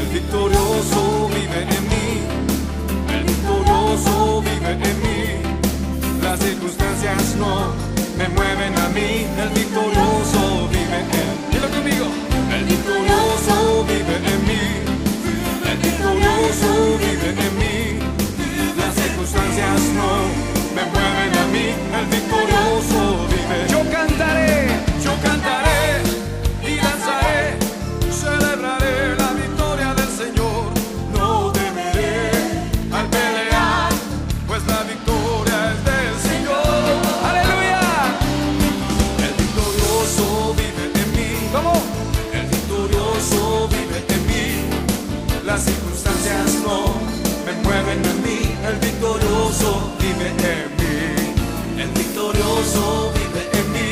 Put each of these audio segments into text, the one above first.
El victorioso vive en mí, el victorioso vive en mí. Las circunstancias no me mueven a mí, el victorioso vive en mí. Dilo conmigo. El victorioso vive en mí, el victorioso vive en mí. Las circunstancias no me mueven a mí, el victorioso vive. Yo cantaré y danzaré, celebraré la victoria del Señor. No temeré al pelear, pues la victoria es del Señor. ¡Aleluya! El victorioso vive en mí. ¿Cómo? El victorioso vive en mí. Las circunstancias no me mueven a mí, el victorioso vive en mí. El victorioso vive en mí,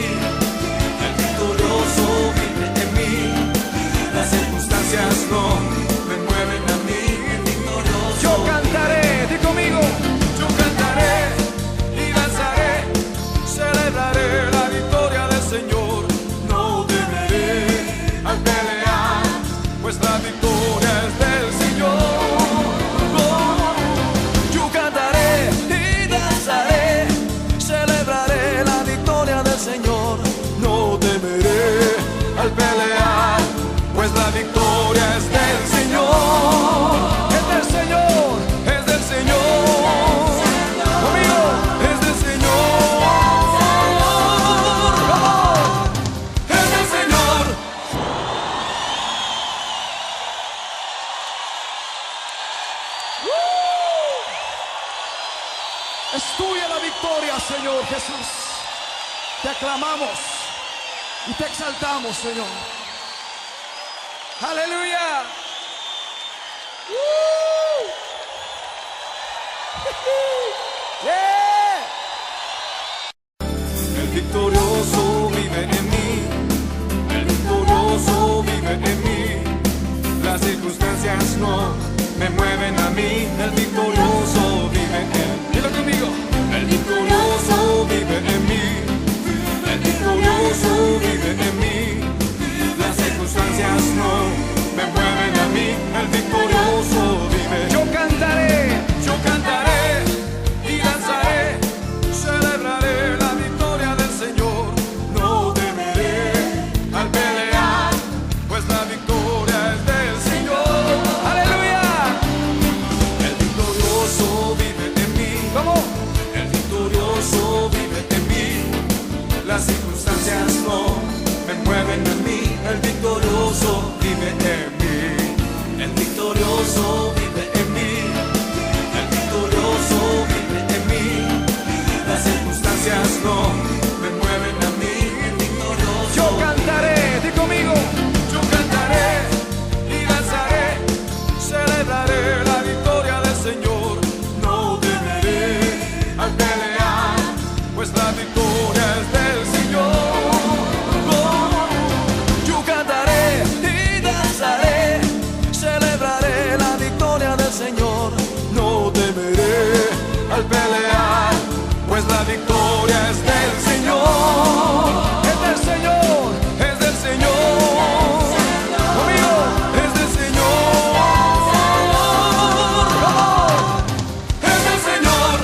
el victorioso vive en mí. Las circunstancias no me mueven a mí, el victorioso. Yo cantaré, di conmigo. Yo cantaré y danzaré, celebraré la victoria del Señor. No temeré al pelear, pues la victoria es del Señor. Yo cantaré y danzaré, celebraré la victoria del Señor. No temeré al pelear, pues la victoria es del Señor. Es del Señor, es del Señor. Conmigo, es del Señor. Es del Señor. Es tuya la victoria, Señor Jesús. Te aclamamos y te exaltamos, Señor. Aleluya. Yeah. El victorioso vive en mí, el victorioso vive en mí. Las circunstancias no me mueven a mí, el victorioso vive en mí. Dilo conmigo. El victorioso vive en mí, el victorioso vive en mí. Las circunstancias no me mueven a mí, el victorioso vive. Yo cantaré y danzaré, celebraré la victoria del Señor. No temeré al pelear, pues la victoria es del Señor. ¡Aleluya! El victorioso vive en mí. ¿Cómo? El victorioso vive en mí. Las circunstancias no me mueven a mí, el victorioso vive en mí. El victorioso vive en mí, el victorioso vive en mí. Las circunstancias no me mueven a mí, el victorioso. Yo cantaré, di conmigo. Yo cantaré y danzaré, celebraré la victoria del Señor. No temeré al pelear, pues la victoria es del Señor. Yo cantaré y danzaré, celebraré la victoria del Señor. No temeré al pelear, pues la victoria es del Señor. Es del Señor, es del Señor. Conmigo, es del Señor. Es del Señor.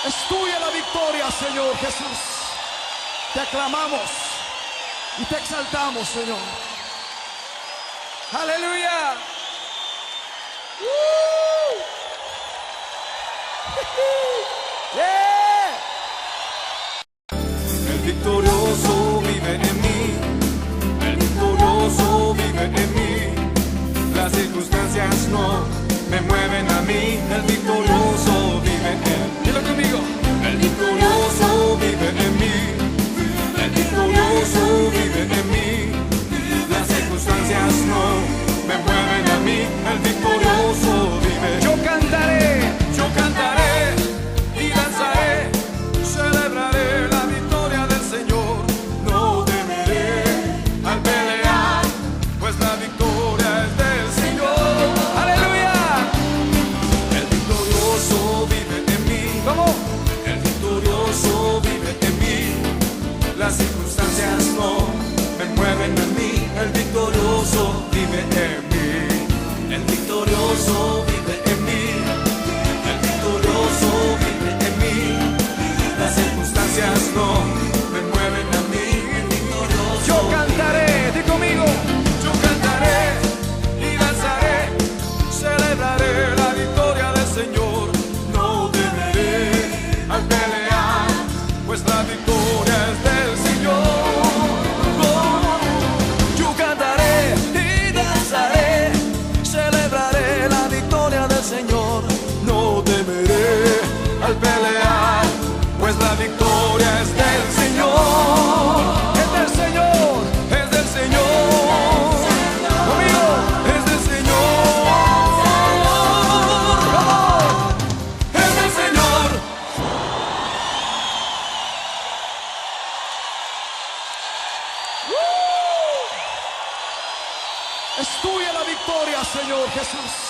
Es tuya la victoria, Señor Jesús. Te aclamamos y te exaltamos, Señor. Aleluya. Yeah. El victorioso vive en mí, el victorioso vive en mí. Las circunstancias no me mueven a mí, el victorioso vive en mí. Dilo conmigo. El victorioso vive en mí, el victorioso vive en mí. Las circunstancias no me mueven a mí, el victorioso vive. Yo cantaré y danzaré, celebraré la victoria del Señor. No temeré al pelear, pues la victoria es del Señor. ¡Aleluya! El victorioso vive en mí. ¿Cómo? Es tuya la victoria, Señor Jesús.